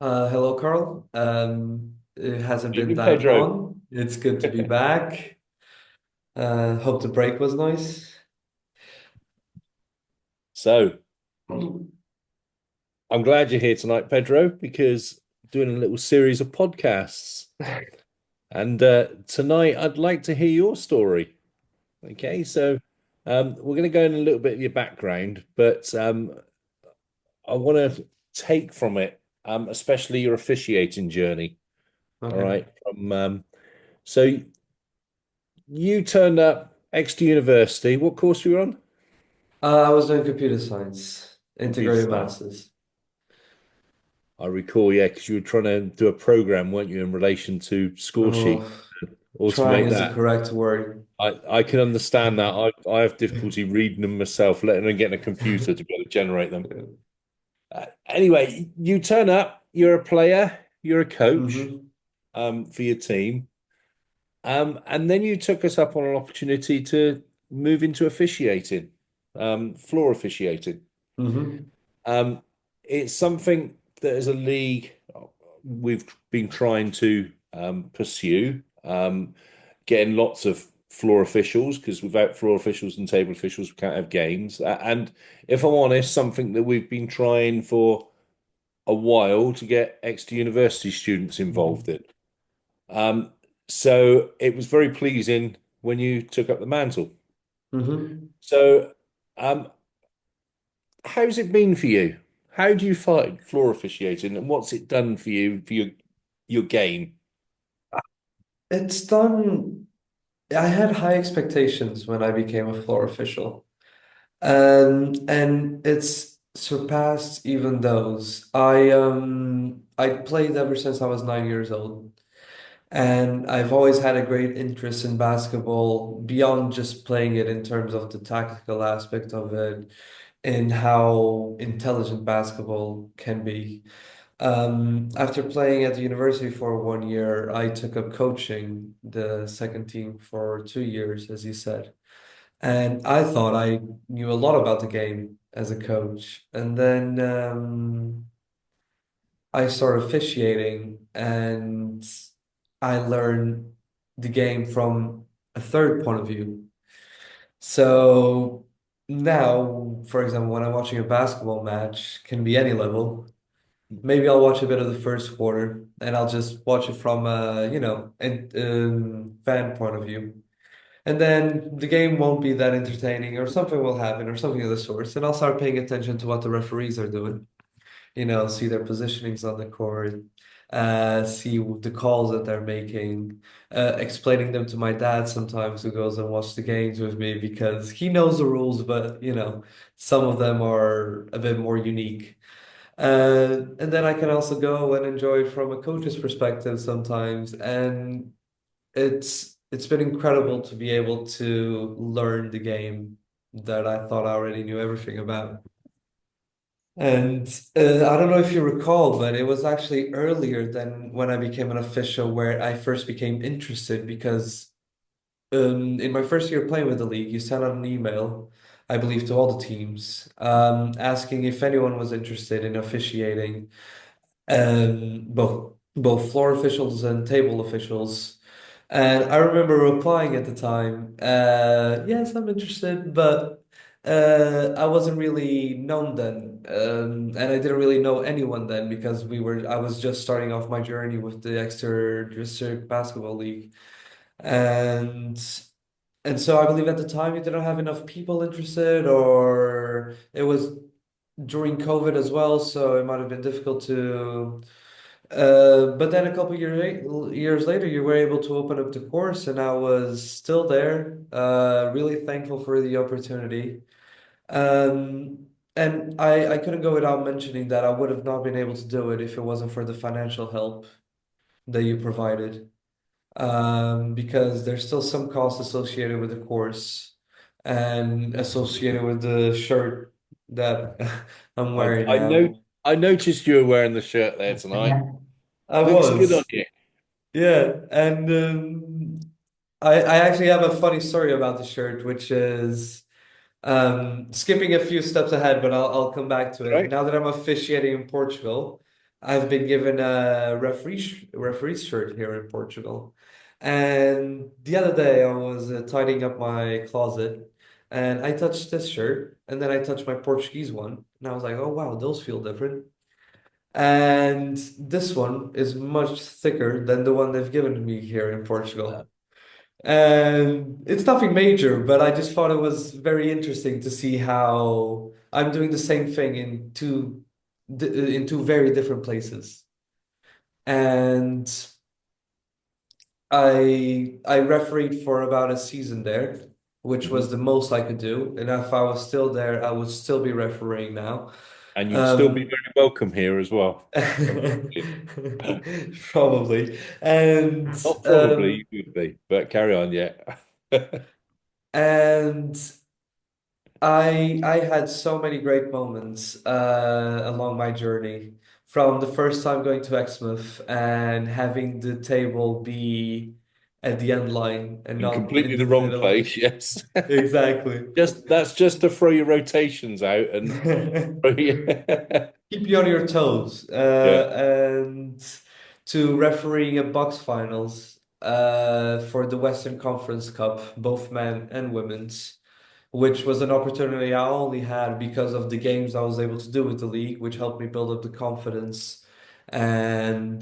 Hello, Carl. It hasn't been Evening, that Pedro. long. It's good to be back. Hope the break was nice. So, I'm glad you're here tonight, Pedro, because doing a little series of podcasts. And tonight, I'd like to hear your story. Okay, so we're going to go in a little bit of your background, but I want to take from it, especially your officiating journey. All Okay. right. So you turned up Exeter University. What course were you on? I was doing computer science, Computer integrated science. masters. I recall, yeah, because you were trying to do a program, weren't you, in relation to score sheet, Oh, trying automate is the that. correct word. I can understand that. I have difficulty reading them myself, letting them get in a computer to be able to generate them. Anyway, you turn up, you're a player, you're a coach Mm-hmm. for your team. And then you took us up on an opportunity to move into officiating, floor officiating. Mm-hmm. Um, it's something that as a league we've been trying to pursue, getting lots of floor officials because without floor officials and table officials we can't have games. And if I'm honest, something that we've been trying for a while to get Exeter University students involved in. Um, so it was very pleasing when you took up the mantle. Mm-hmm. So, um, how's it been for you? How do you find floor officiating, and what's it done for you for your game? It's done. I had high expectations when I became a floor official. And it's surpassed even those. I played ever since I was 9 years old. And I've always had a great interest in basketball beyond just playing it in terms of the tactical aspect of it and how intelligent basketball can be. After playing at the university for 1 year, I took up coaching the second team for 2 years, as you said. And I thought I knew a lot about the game as a coach. And then I started officiating and I learned the game from a third point of view. So now, for example, when I'm watching a basketball match, can be any level, maybe I'll watch a bit of the first quarter and I'll just watch it from a fan point of view. And then the game won't be that entertaining, or something will happen, or something of the sort. And I'll start paying attention to what the referees are doing. See their positionings on the court, see the calls that they're making, explaining them to my dad sometimes, who goes and watch the games with me because he knows the rules, but some of them are a bit more unique. And then I can also go and enjoy it from a coach's perspective sometimes, and it's been incredible to be able to learn the game that I thought I already knew everything about. And I don't know if you recall, but it was actually earlier than when I became an official where I first became interested because in my first year playing with the league, you sent out an email, I believe, to all the teams, asking if anyone was interested in officiating, both floor officials and table officials. And I remember replying at the time, yes, I'm interested, but I wasn't really known then. And I didn't really know anyone then because I was just starting off my journey with the Exeter District Basketball League. And and so I believe at the time you didn't have enough people interested, or it was during COVID as well, so it might have been difficult to but then a couple years later, you were able to open up the course, and I was still there. Really thankful for the opportunity. Um, and I couldn't go without mentioning that I would have not been able to do it if it wasn't for the financial help that you provided. Because there's still some cost associated with the course and associated with the shirt that I'm wearing I know now. I noticed you were wearing the shirt there tonight. I Looks good on was. you. Yeah, and I actually have a funny story about the shirt, which is skipping a few steps ahead, but I'll come back to it. Right? Now that I'm officiating in Portugal, I've been given a referee's shirt here in Portugal. And the other day I was tidying up my closet and I touched this shirt and then I touched my Portuguese one and I was like, oh wow, those feel different. And this one is much thicker than the one they've given me here in Portugal. And it's nothing major, but I just thought it was very interesting to see how I'm doing the same thing in two very different places. And I refereed for about a season there, which Mhm. was the most I could do. And if I was still there, I would still be refereeing now. And you'd still be Um, very welcome here as well. Probably. And Not probably, you would be, but carry on, yeah. and I had so many great moments along my journey. From the first time going to Exmouth and having the table be at the end line and In not completely in the the wrong middle. place, yes. Exactly. Just that's just to throw your rotations out and Keep you on your toes. yeah, And to refereeing a box finals for the Western Conference Cup, both men and women's, which was an opportunity I only had because of the games I was able to do with the league, which helped me build up the confidence and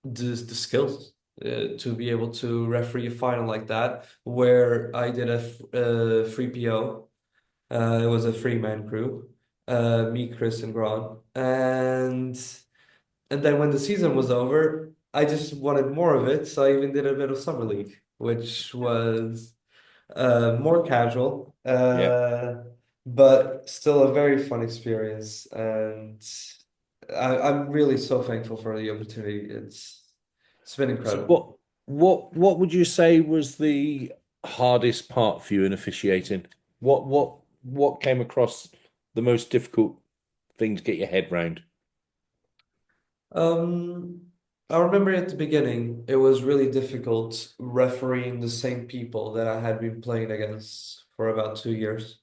the skills to be able to referee a final like that, where I did a free PO. It was a three-man crew, me, Chris, and Gron, and then when the season was over, I just wanted more of it, so I even did a bit of summer league, which was more casual, yeah. but still a very fun experience. And I'm really so thankful for the opportunity. It's been So incredible. what would you say was the hardest part for you in officiating? What came across the most difficult thing to get your head round? Um, I remember at the beginning, it was really difficult refereeing the same people that I had been playing against for about 2 years.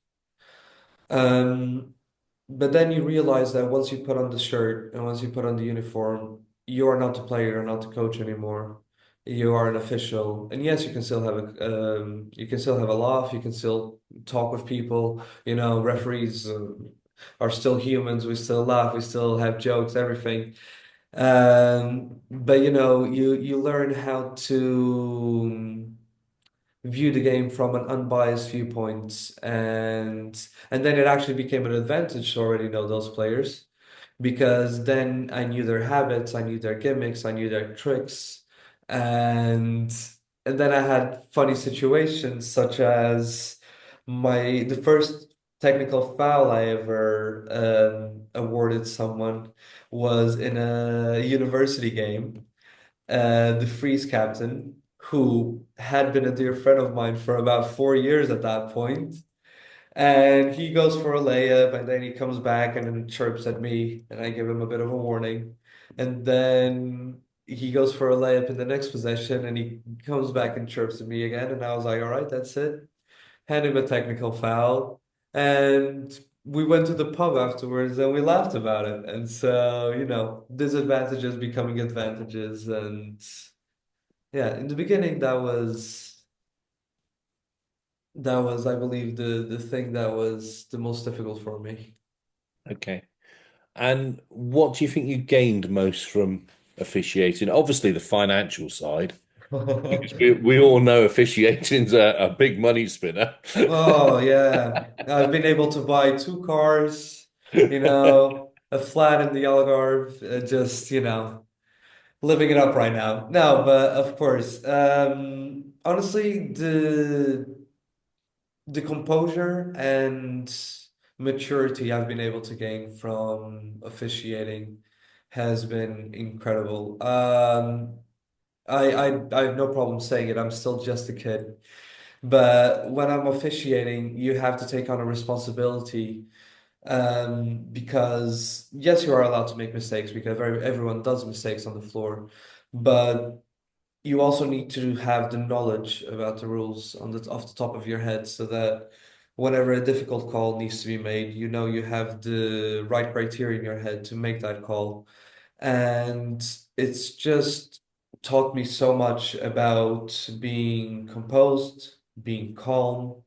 Um, But then you realize that once you put on the shirt and once you put on the uniform, you are not the player, you're not the coach anymore. You are an official. And yes, you can still have a laugh, you can still talk with people. You know, referees are still humans. We still laugh, we still have jokes, everything. But you know, you learn how to view the game from an unbiased viewpoint, and then it actually became an advantage to already know those players because then I knew their habits, I knew their gimmicks, I knew their tricks, and and then I had funny situations such as the first technical foul I ever awarded someone was in a university game, the freeze captain, who had been a dear friend of mine for about 4 years at that point. And he goes for a layup, and then he comes back and then chirps at me, and I give him a bit of a warning. And then he goes for a layup in the next possession, and he comes back and chirps at me again. And I was like, all right, that's it. Hand him a technical foul. And we went to the pub afterwards and we laughed about it. And so, you know, disadvantages becoming advantages. And yeah, in the beginning, that was, I believe, the thing that was the most difficult for me. Okay. And what do you think you gained most from officiating? Obviously, the financial side, because we all know officiating's a big money spinner. Oh yeah, I've been able to buy two cars, you know, a flat in the Algarve, just, you know, living it up right now. No, but of course, honestly, the composure and maturity I've been able to gain from officiating has been incredible. I have no problem saying it. I'm still just a kid, but when I'm officiating, you have to take on a responsibility. Because yes, you are allowed to make mistakes because everyone does mistakes on the floor, but you also need to have the knowledge about the rules on the off the top of your head so that whenever a difficult call needs to be made, you know you have the right criteria in your head to make that call. And it's just taught me so much about being composed, being calm,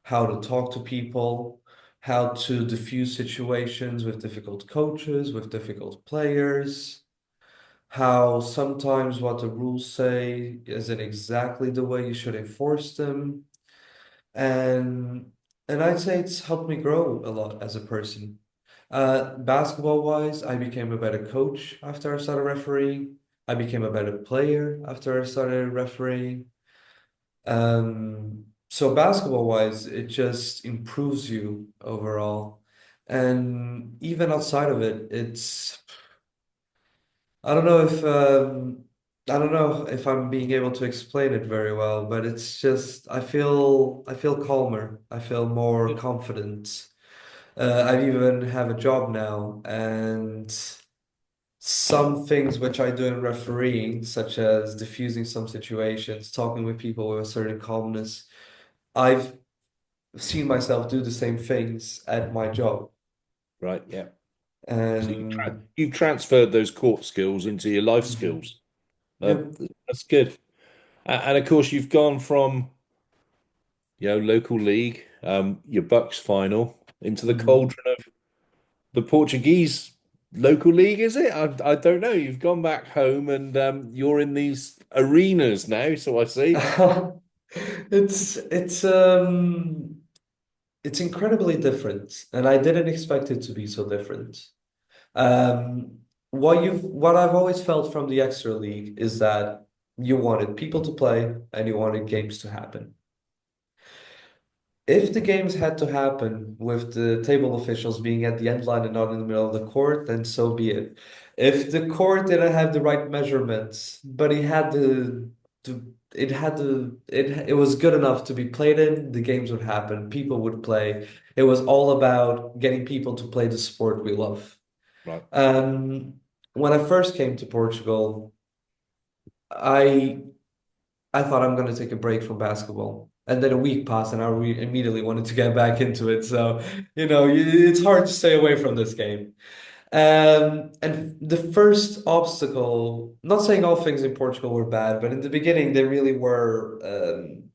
how to talk to people, how to diffuse situations with difficult coaches, with difficult players, how sometimes what the rules say isn't exactly the way you should enforce them. And I'd say it's helped me grow a lot as a person. Basketball wise, I became a better coach after I started refereeing. I became a better player after I started refereeing. So basketball wise, it just improves you overall. And even outside of it, it's I don't know if I don't know if I'm being able to explain it very well, but it's just I feel calmer. I feel more confident. I even have a job now, and some things which I do in refereeing, such as diffusing some situations, talking with people with a certain calmness, I've seen myself do the same things at my job. Right. Yeah. So And you've transferred those court skills into your life mhm, skills. Uh, yeah. that's good. And of course, you've gone from local league, your Bucks final, into the Mhm. cauldron of the Portuguese local league. Is it? I don't know. You've gone back home and you're in these arenas now. So I see. It's it's incredibly different, and I didn't expect it to be so different. What I've always felt from the Extra League is that you wanted people to play and you wanted games to happen. If the games had to happen with the table officials being at the end line and not in the middle of the court, then so be it. If the court didn't have the right measurements, but it had it was good enough to be played in, the games would happen, people would play. It was all about getting people to play the sport we love. Right. Um, when I first came to Portugal, I I thought I'm going to take a break from basketball. And then a week passed, and I re immediately wanted to get back into it. So, it's hard to stay away from this game. And the first obstacle, not saying all things in Portugal were bad, but in the beginning, they really were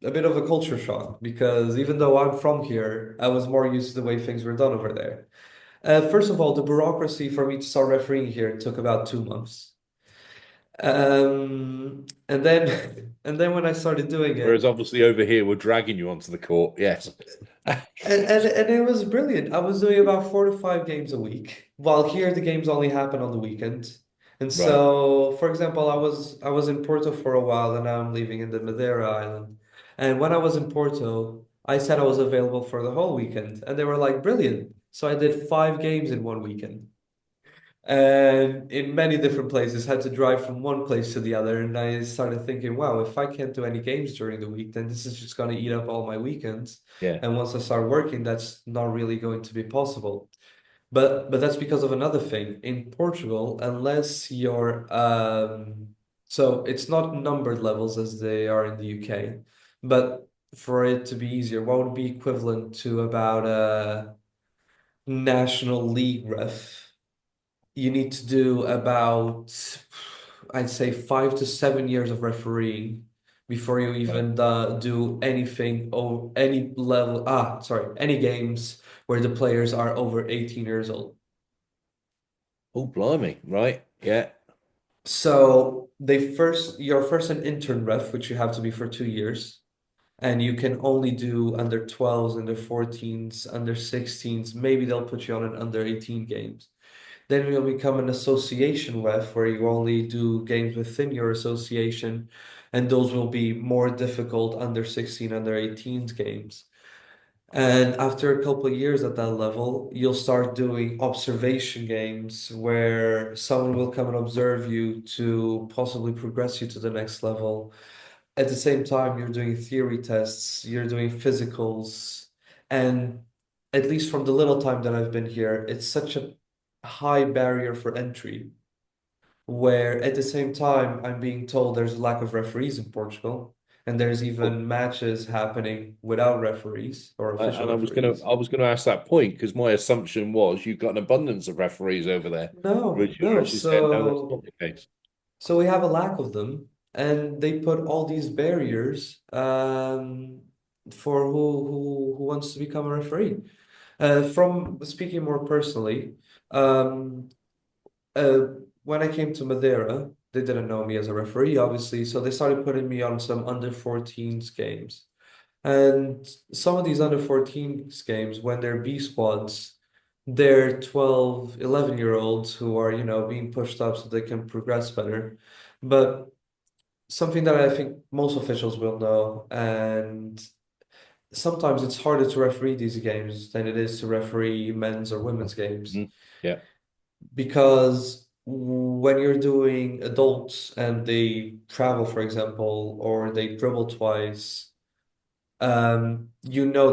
a bit of a culture shock because even though I'm from here, I was more used to the way things were done over there. First of all, the bureaucracy for me to start refereeing here took about 2 months. And then and then when I started doing Whereas it, obviously over here we're dragging you onto the court. Yes. and it was brilliant. I was doing about 4 to 5 games a week, while here the games only happen on the weekend. And Right. so, for example, I was in Porto for a while, and now I'm leaving in the Madeira Island. And when I was in Porto, I said I was available for the whole weekend, and they were like, "Brilliant!" So I did 5 games in one weekend. And in many different places, had to drive from one place to the other. And I started thinking, wow, if I can't do any games during the week, then this is just going to eat up all my weekends. Yeah. And once I start working, that's not really going to be possible. But that's because of another thing. In Portugal, unless you're so it's not numbered levels as they are in the UK, but for it to be easier, what would be equivalent to about a national league ref? You need to do about, I'd say, 5 to 7 years of refereeing before you Right. even do anything or any level. Sorry, any games where the players are over 18 years old. Oh, blimey. Right. Yeah. So you're first an intern ref, which you have to be for 2 years, and you can only do under 12s, under 14s, under 16s. Maybe they'll put you on an under 18 games. Then you'll become an association ref where you only do games within your association, and those will be more difficult under 16, under 18s games. And after a couple of years at that level, you'll start doing observation games where someone will come and observe you to possibly progress you to the next level. At the same time, you're doing theory tests, you're doing physicals, and at least from the little time that I've been here, it's such a high barrier for entry, where at the same time, I'm being told there's a lack of referees in Portugal. And there's Well, even matches happening without referees or official and referees. I was gonna ask that point because my assumption was you've got an abundance of referees over there, No, which you're no. actually saying no, that's not the case. So we have a lack of them, and they put all these barriers for who wants to become a referee. From speaking more personally, um, uh, when I came to Madeira, they didn't know me as a referee, obviously, so they started putting me on some under 14s games. And some of these under 14s games, when they're B squads, they're 12, 11-year-olds who are, being pushed up so they can progress better. But something that I think most officials will know, and sometimes it's harder to referee these games than it is to referee men's or women's games. Mhm. Yeah, Because when you're doing adults and they travel, for example, or they dribble twice,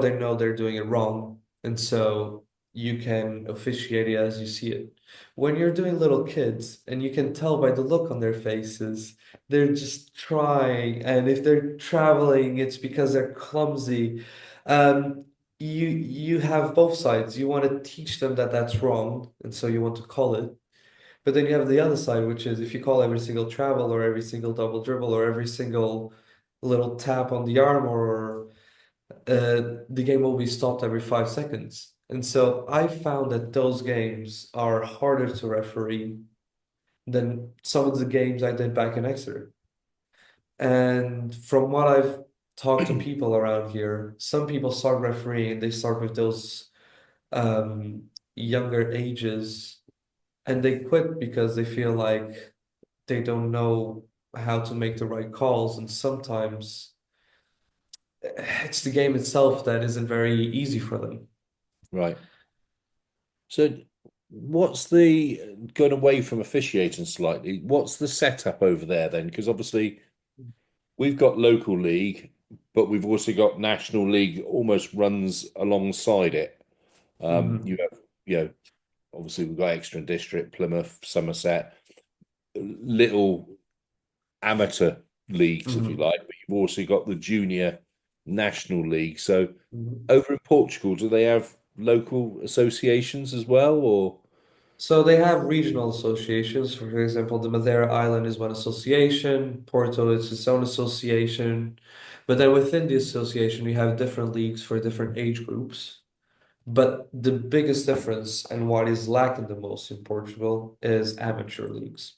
they know they're doing it wrong, and so you can officiate it as you see it. When you're doing little kids, and you can tell by the look on their faces, they're just trying, and if they're traveling, it's because they're clumsy. Um, you have both sides. You want to teach them that that's wrong, and so you want to call it. But then you have the other side, which is if you call every single travel or every single double dribble or every single little tap on the arm or the game will be stopped every 5 seconds. And so I found that those games are harder to referee than some of the games I did back in Exeter. And from what I've talked to people around here, some people start refereeing, they start with those um, younger ages and they quit because they feel like they don't know how to make the right calls. And sometimes it's the game itself that isn't very easy for them. right. So, what's the going away from officiating slightly? What's the setup over there then? Because obviously we've got local league, but we've also got national league almost runs alongside it. Mhm. You have, you know, obviously we've got Exeter and District, Plymouth, Somerset, little amateur leagues, if you Mhm. like, but you've also got the junior national league. So Mhm. over in Portugal, do they have local associations as well, or So they have regional associations. For example, the Madeira Island is one association, Porto is its own association. But then within the association, we have different leagues for different age groups. But the biggest difference and what is lacking the most in Portugal is amateur leagues.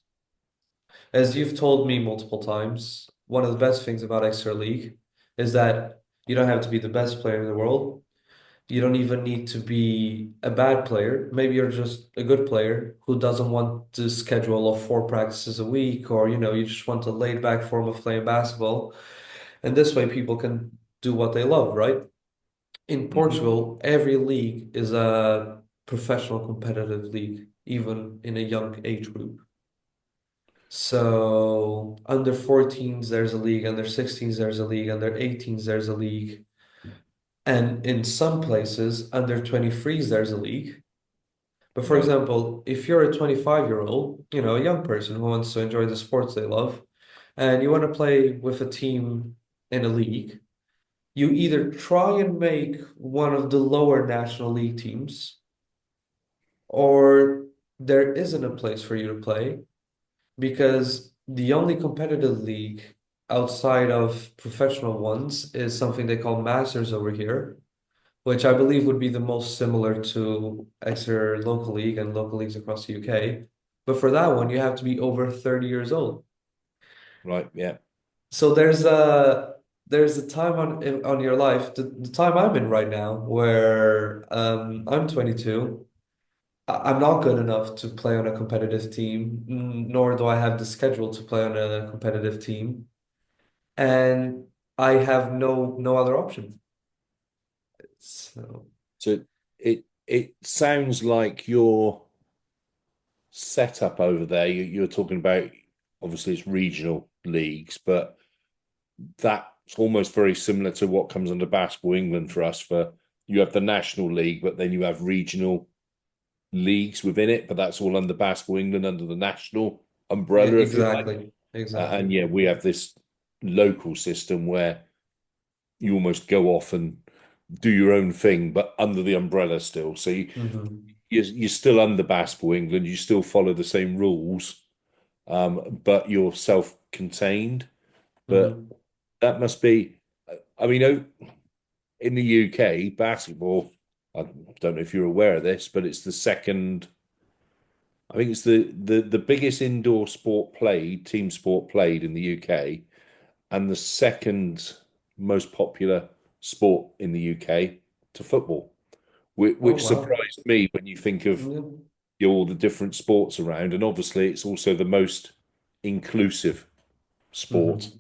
As you've told me multiple times, one of the best things about Exeter League is that you don't have to be the best player in the world. You don't even need to be a bad player. Maybe you're just a good player who doesn't want to schedule of 4 practices a week, or you just want a laid back form of playing basketball. And this way people can do what they love, right? In Mhm. Portugal, every league is a professional competitive league, even in a young age group. So under 14s there's a league, under 16s there's a league, under 18s there's a league. And in some places, under 23s there's a league. But for Right, example, if you're a 25-year-old, a young person who wants to enjoy the sports they love, and you want to play with a team in a league, you either try and make one of the lower national league teams, or there isn't a place for you to play because the only competitive league outside of professional ones is something they call Masters over here, which I believe would be the most similar to Exeter local league and local leagues across the UK. But for that one, you have to be over 30 years old. right, yeah. So there's a time on your life, the time I'm in right now, where I'm 22. I'm not good enough to play on a competitive team, nor do I have the schedule to play on a competitive team, and I have no other option. So, So it sounds like your setup over there. You're talking about obviously it's regional leagues, but that's almost very similar to what comes under Basketball England for us. For you have the National League, but then you have regional leagues within it, but that's all under Basketball England under the national umbrella, if you like. exactly, And exactly. yeah, we have this. local system where you almost go off and do your own thing, but under the umbrella still. So Hmm. you're still under Basketball England. You still follow the same rules, but you're self-contained. But Hmm. that must be, I mean, in the UK, basketball, I don't know if you're aware of this, but it's the second, I think it's the biggest indoor sport played, team sport played in the UK, and the second most popular sport in the UK to football, Oh, which wow. surprised me when you think of Yeah. all the different sports around. And obviously, it's also the most inclusive sport, Hmm.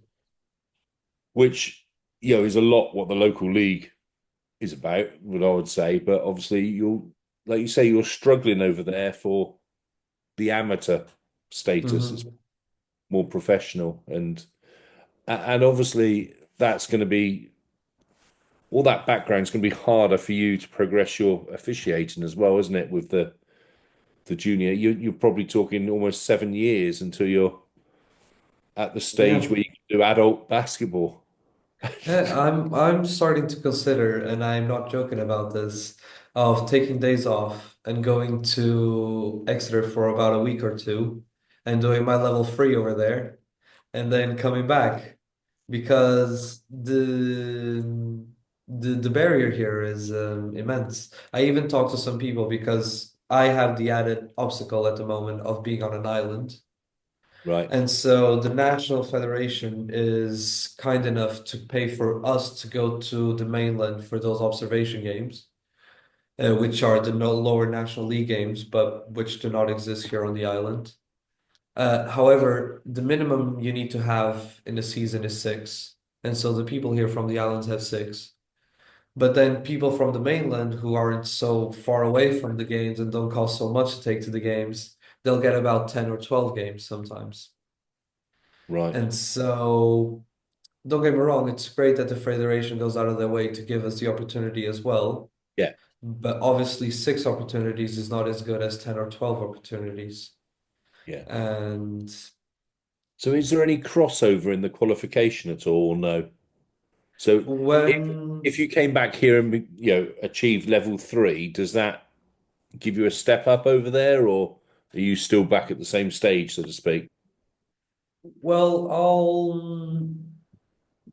which is a lot what the local league is about, what I would say. But obviously, like you say, you're struggling over there for the amateur status. It's Hmm. more professional, and obviously that's going to be all that background's going to be harder for you to progress your officiating as well, isn't it? With the junior, you're probably talking almost 7 years until you're at the stage Yeah. where you can do adult basketball. I'm starting to consider, and I'm not joking about this, of taking days off and going to Exeter for about a week or two and doing my level 3 over there and then coming back because the barrier here is immense. I even talked to some people because I have the added obstacle at the moment of being on an island. Right, And so the National Federation is kind enough to pay for us to go to the mainland for those observation games, which are the no lower National League games, but which do not exist here on the island. However, the minimum you need to have in a season is six. And so the people here from the islands have six. But then people from the mainland who aren't so far away from the games and don't cost so much to take to the games, they'll get about 10 or 12 games sometimes. right. And so don't get me wrong, it's great that the Federation goes out of their way to give us the opportunity as well. Yeah, But obviously, six opportunities is not as good as 10 or 12 opportunities. yeah. And So is there any crossover in the qualification at all, or no? So if when, you came back here and achieved level three, does that give you a step up over there, or are you still back at the same stage, so to speak? well,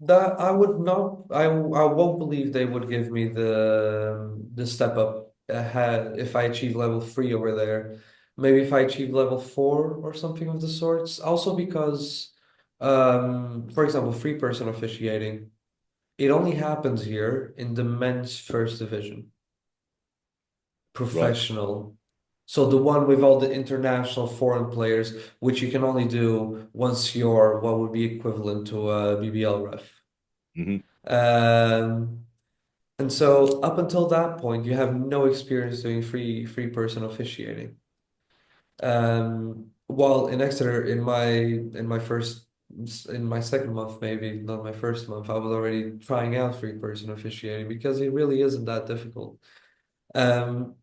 that I would not, I won't believe they would give me the step up ahead if I achieve level 3 over there. Maybe if I achieve level 4 or something of the sorts. Also because, for example, free person officiating, it only happens here in the men's first division, Right. professional. So the one with all the international foreign players, which you can only do once you're what would be equivalent to a BBL ref. Hmm. Um, and so up until that point, you have no experience doing free person officiating. While in Exeter, in my second month, maybe not my first month, I was already trying out free person officiating because it really isn't that difficult. Um,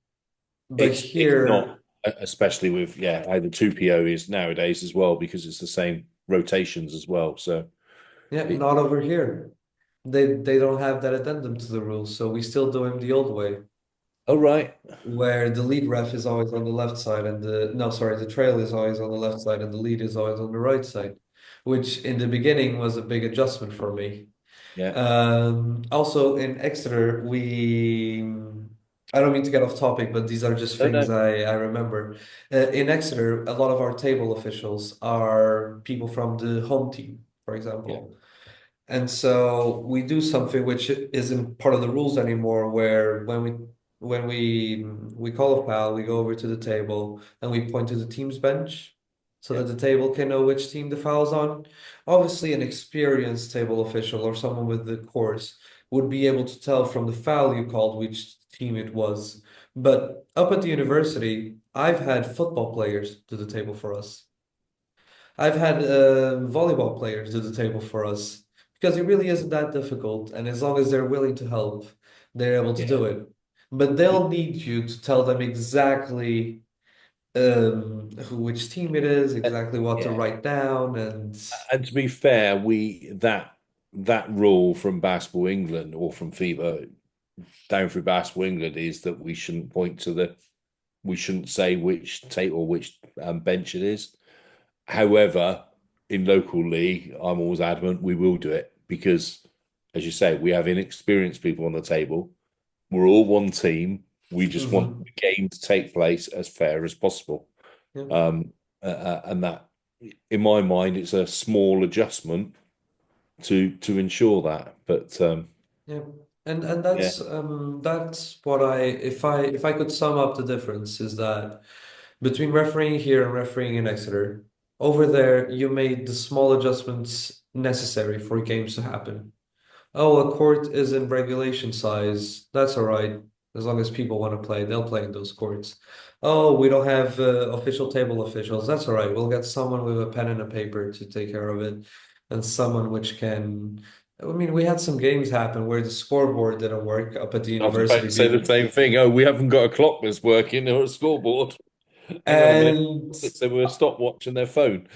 but It's not, here, especially with how the two PO is nowadays as well, because it's the same rotations as well. So yeah, it, not over here. They don't have that addendum to the rules, so we still do him the old way, oh right, where the lead ref is always on the left side and the no, sorry, the trail is always on the left side and the lead is always on the right side, which in the beginning was a big adjustment for me. yeah, Also in Exeter, I don't mean to get off topic, but these are just no, things no, I remember. In Exeter, a lot of our table officials are people from the home team, for yeah, example. And so we do something which isn't part of the rules anymore, where when we call a foul, we go over to the table and we point to the team's bench so yeah, that the table can know which team the foul's on. Obviously, an experienced table official or someone with the course would be able to tell from the foul you called which team it was. But up at the university, I've had football players to the table for us. I've had volleyball players do the table for us because it really isn't that difficult. And as long as they're willing to help, they're able to yeah. do it. But they'll need you to tell them exactly. which team it is, Uh, exactly what to Yeah. write down, and And to be fair, we that rule from Basketball England or from FIBA down through Basketball England is that we shouldn't say which tape or which bench it is. However, in local league, I'm always adamant we will do it because, as you say, we have inexperienced people on the table. We're all one team. We just want Mhm. the game to take place as fair as possible. Yeah, Um, and that, in my mind, it's a small adjustment to ensure that. But yeah. And yeah, that's what if I could sum up the difference is that between refereeing here and refereeing in Exeter, over there you made the small adjustments necessary for games to happen. Oh, a court is in regulation size. That's all right. As long as people want to play, they'll play in those courts. Oh, we don't have official table officials. That's all right. We'll get someone with a pen and a paper to take care of it, and someone which can. I mean, we had some games happen where the scoreboard didn't work up at the I was about university, to say the same thing. Oh, we haven't got a clock that's working or a scoreboard. Hang on a minute. and Looks like we're stopwatch and their phone.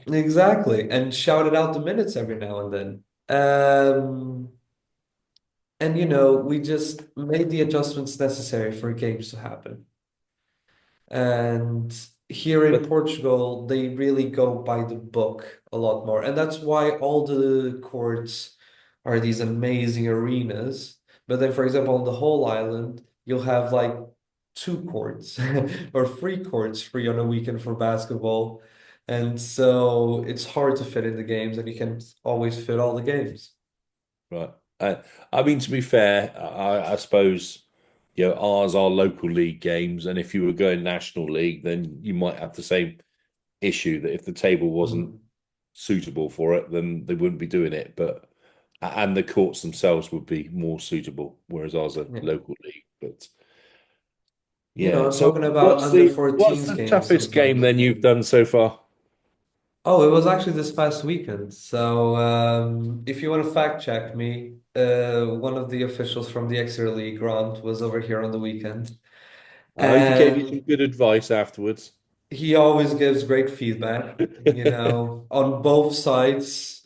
exactly, and shouted out the minutes every now and then. And we just made the adjustments necessary for games to happen. And here in But Portugal, they really go by the book a lot more. And that's why all the courts are these amazing arenas. But then, for example, on the whole island, you'll have like two courts or three courts free on a weekend for basketball. And so it's hard to fit in the games, and you can always fit all the games. right. I mean, to be fair, I suppose ours are local league games, and if you were going national league, then you might have the same issue that if the table wasn't Mhm. suitable for it, then they wouldn't be doing it. But and the courts themselves would be more suitable, whereas ours are Yeah. local league. But I'm yeah, so talking about under what's 14s the games toughest game sometimes. then you've done so far? Oh, it was actually this past weekend. So, if you want to fact check me, one of the officials from the Exeter League, Grant, was over here on the weekend. I hope he gave you some And good advice afterwards. he always gives great feedback, on both sides.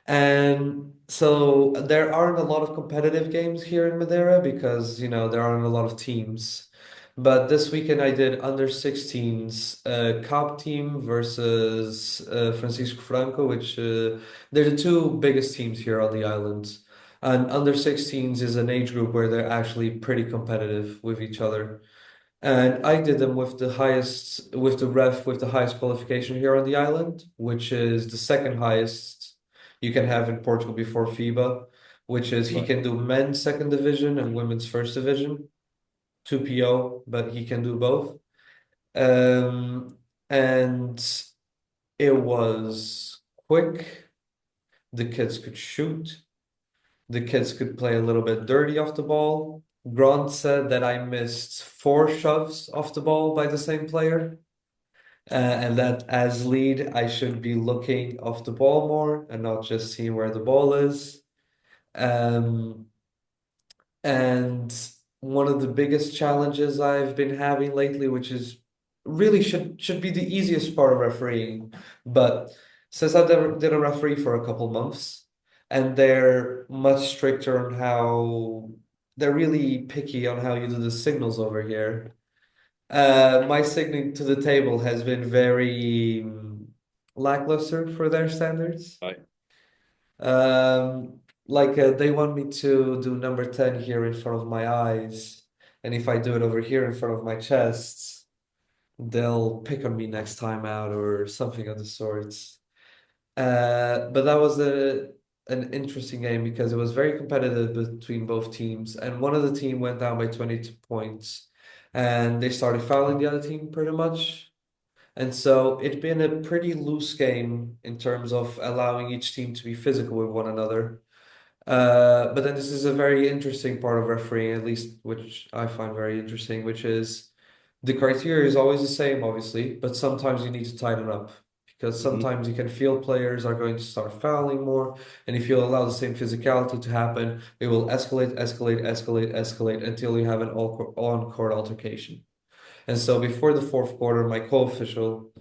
And so there aren't a lot of competitive games here in Madeira because, there aren't a lot of teams. But this weekend I did under 16s cup team versus Francisco Franco, which they're the two biggest teams here on the island. And under 16s is an age group where they're actually pretty competitive with each other. And I did them with the highest qualification here on the island, which is the second highest you can have in Portugal before FIBA, which is he Right. can do men's second division and women's first division, 2PO, but he can do both. Um, and it was quick. The kids could shoot. The kids could play a little bit dirty off the ball. Grant said that I missed four shoves off the ball by the same player, and that as lead, I should be looking off the ball more and not just seeing where the ball is. Um, and one of the biggest challenges I've been having lately, which is really should be the easiest part of refereeing, but since I did a referee for a couple months, and they're much stricter on how they're really picky on how you do the signals over here. My signaling to the table has been very lackluster for their standards. Right. Like they want me to do number 10 here in front of my eyes, and if I do it over here in front of my chest, they'll pick on me next time out or something of the sorts. But that was an interesting game because it was very competitive between both teams, and one of the team went down by 22 points, and they started fouling the other team pretty much. And so it'd been a pretty loose game in terms of allowing each team to be physical with one another. But then this is a very interesting part of refereeing, at least which I find very interesting, which is the criteria is always the same, obviously, but sometimes you need to tighten up because Mhm. sometimes you can feel players are going to start fouling more, and if you allow the same physicality to happen, it will escalate, escalate, escalate, escalate until you have an on-court altercation. And so before the fourth quarter, my co-official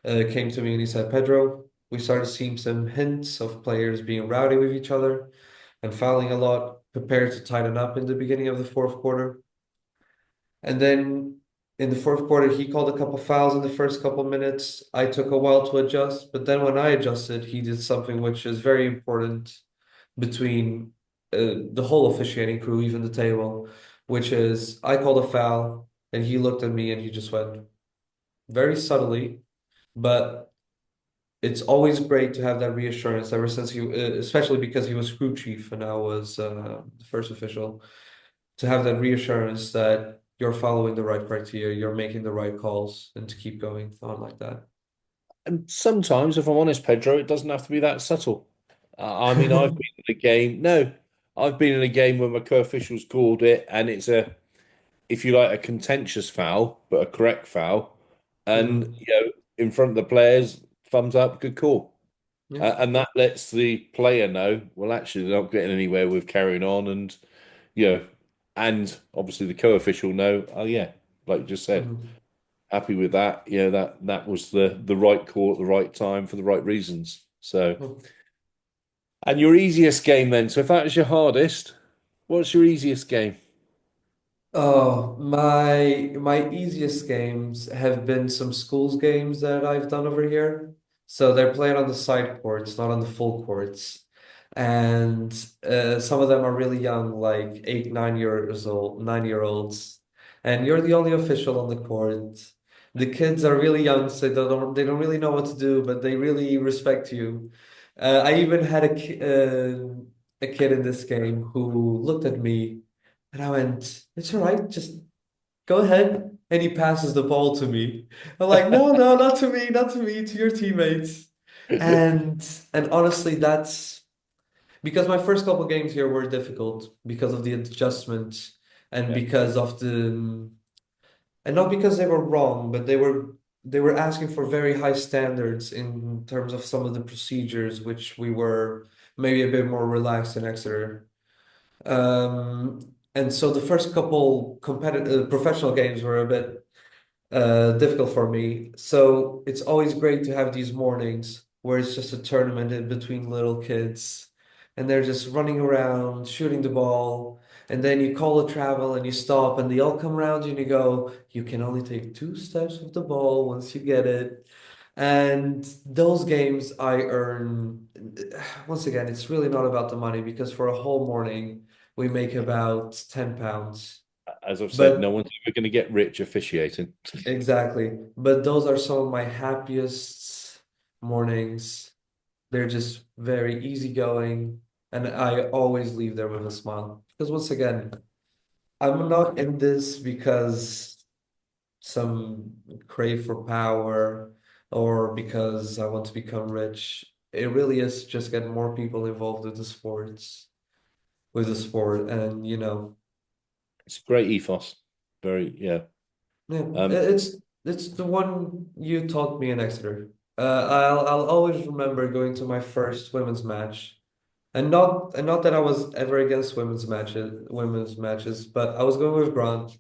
came to me and he said, Pedro, we started seeing some hints of players being rowdy with each other and fouling a lot. Prepare to tighten up in the beginning of the fourth quarter. And then in the fourth quarter, he called a couple fouls in the first couple minutes. I took a while to adjust, but then when I adjusted, he did something which is very important between the whole officiating crew, even the table, which is I called a foul and he looked at me and he just went very subtly, but it's always great to have that reassurance ever since especially because he was crew chief and I was the first official, to have that reassurance that you're following the right criteria, you're making the right calls, and to keep going on like that. And sometimes, if I'm honest, Pedro, it doesn't have to be that subtle. I mean, I've been in a game. No, I've been in a game where my co-officials called it, and it's a, if you like, a contentious foul, but a correct foul, and Mhm. in front of the players, thumbs up, good call. Yeah. And that lets the player know, well, actually, they're not getting anywhere with carrying on, and you know, and obviously the co-official know, oh yeah, like you just said, Mhm. happy with that. That was the right call at the right time for the right reasons. So, and your easiest game then. So if that was your hardest, what's your easiest game? Oh, my easiest games have been some schools games that I've done over here. So they're played on the side courts, not on the full courts. And some of them are really young, like 8, 9 years old, 9-year-olds. And you're the only official on the court. The kids are really young, so they don't really know what to do, but they really respect you. I even had a kid in this game who looked at me. And I went, it's all right, just go ahead. And he passes the ball to me. I'm like, no, no, not to me, not to me, to your teammates. And and honestly, that's because my first couple games here were difficult because of the adjustment and Yeah, because of the and not because they were wrong, but they were asking for very high standards in terms of some of the procedures, which we were maybe a bit more relaxed in Exeter. And so the first couple competitive professional games were a bit difficult for me. So it's always great to have these mornings where it's just a tournament in between little kids and they're just running around, shooting the ball. And then you call a travel and you stop and they all come around you and you go, you can only take 2 steps with the ball once you get it. And those games I earn, once again, it's really not about the money because for a whole morning we make about £10. as I've said, no But one's ever going to get rich officiating. exactly. But those are some of my happiest mornings. They're just very easygoing, and I always leave there with a smile. Because once again, I'm not in this because some crave for power or because I want to become rich. It really is just get more people involved with the sport, and It's a great ethos. Very, yeah. yeah, Um, it's the one you taught me in Exeter. I'll always remember going to my first women's match, and not that I was ever against women's matches, but I was going with Grant,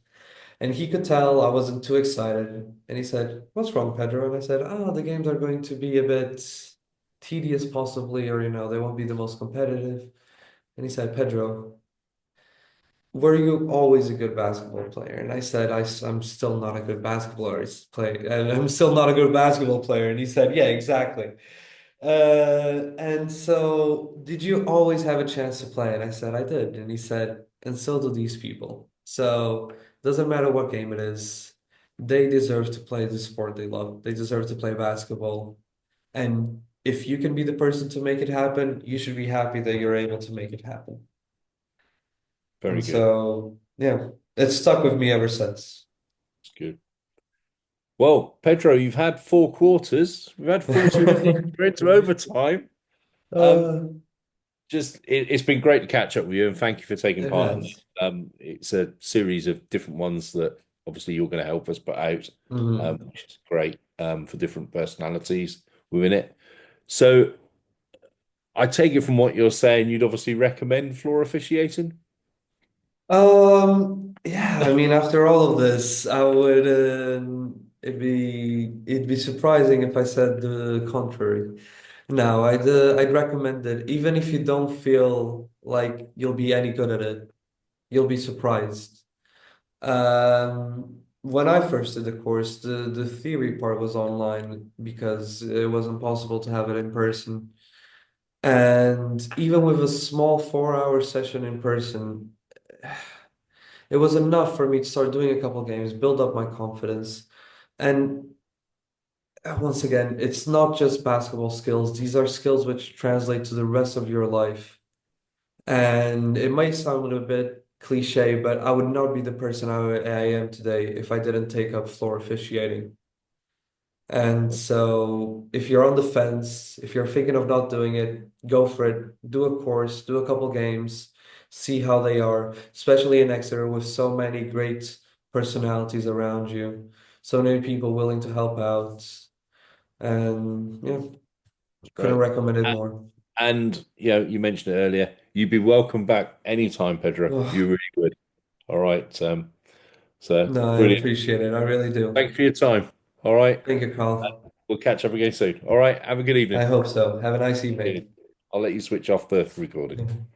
and he could tell I wasn't too excited, and he said, "What's wrong, Pedro?" And I said, "Oh, the games are going to be a bit tedious, possibly, or they won't be the most competitive." And he said, "Pedro, were you always a good basketball player?" And I said, I'm still not a good basketball player. And I'm still not a good basketball player. And he said, yeah, exactly. And so, did you always have a chance to play? And I said, I did. And he said, and so do these people. So, doesn't matter what game it is, they deserve to play the sport they love. They deserve to play basketball. And if you can be the person to make it happen, you should be happy that you're able to make it happen. very And good. so, yeah, it's stuck with me ever since. It's good. Well, Pedro, you've had 4 quarters. We've had 40 minutes. We're into overtime. Um, Uh, it's been great to catch up with you, and thank you for taking it part in this. has. It's a series of different ones that obviously you're going to help us put out, Mhm. which is great for different personalities within it. So I take it from what you're saying, you'd obviously recommend floor officiating. Yeah, I mean, after all of this, I would it'd be surprising if I said the contrary. No, I'd recommend it, even if you don't feel like you'll be any good at it, you'll be surprised. When I first did the course, the theory part was online because it was impossible to have it in person. And even with a small 4 hour session in person, it was enough for me to start doing a couple games, build up my confidence. And once again, it's not just basketball skills. These are skills which translate to the rest of your life. And it might sound a bit cliche, but I would not be the person I am today if I didn't take up floor officiating. And so if you're on the fence, if you're thinking of not doing it, go for it. Do a course, do a couple games, see how they are, especially in Exeter with so many great personalities around you, so many people willing to help out. And yeah, couldn't Great. recommend it more. And you mentioned it earlier. You'd be welcome back anytime, Pedro. You Oh, really would. All right. So no, I brilliant. appreciate it. I really do. Thanks for your time. All right. Thank you, Carl. We'll catch up again soon. All right. Have a good I evening. hope so. Have a nice Cheers. evening. I'll let you switch off the recording.